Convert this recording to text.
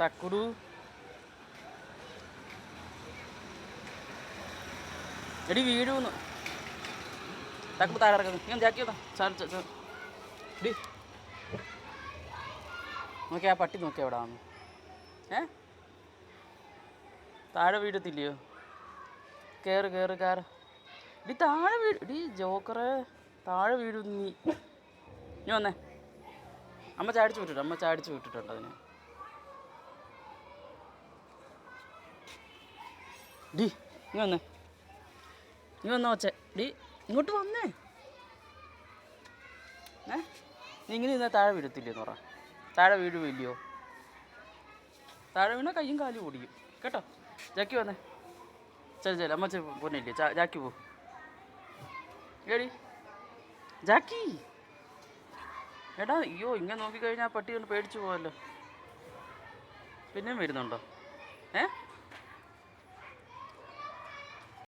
തക്കുടു എടി വീഴുന്നു. തക്കുടു താഴെ ഇറക്കുന്നു. ഞാൻ ജാക്കിയോ ഡി നോക്കിയാ പട്ടി നോക്കിയാ എവിടെ വന്നു. താഴെ വീഴത്തില്ലയോ? കയറ് കയറ് കയറ്. ഡി താഴെ വീട്. ഡി ജോക്കറെ താഴെ വീഴും നീ. നീ വന്നേ. അമ്മ ചാടിച്ചു വിട്ടിട്ടുണ്ട് അതിനെ. ഡി നീ വന്നേ. നീ വന്നോ ഒച്ച. ഡി ഇങ്ങോട്ട് വന്നേ. നീ ഇങ്ങനെ ഇരുന്നാൽ താഴെ വീഴത്തില്ലെന്ന് പറ. താഴെ വീഴുമില്ലയോ? താഴെ വീണാൽ കയ്യും കാലും ഓടിക്കും കേട്ടോ. ജാക്കി വന്നേ. ശരി അമ്മ പൊന്നില്ലേ. ജാക്കി പോ. ഏടി ജാക്കി. എടാ അയ്യോ ഇങ്ങനെ നോക്കിക്കഴിഞ്ഞാൽ പട്ടി കൊണ്ട് പേടിച്ചു പോവല്ലോ. പിന്നെയും വരുന്നുണ്ടോ?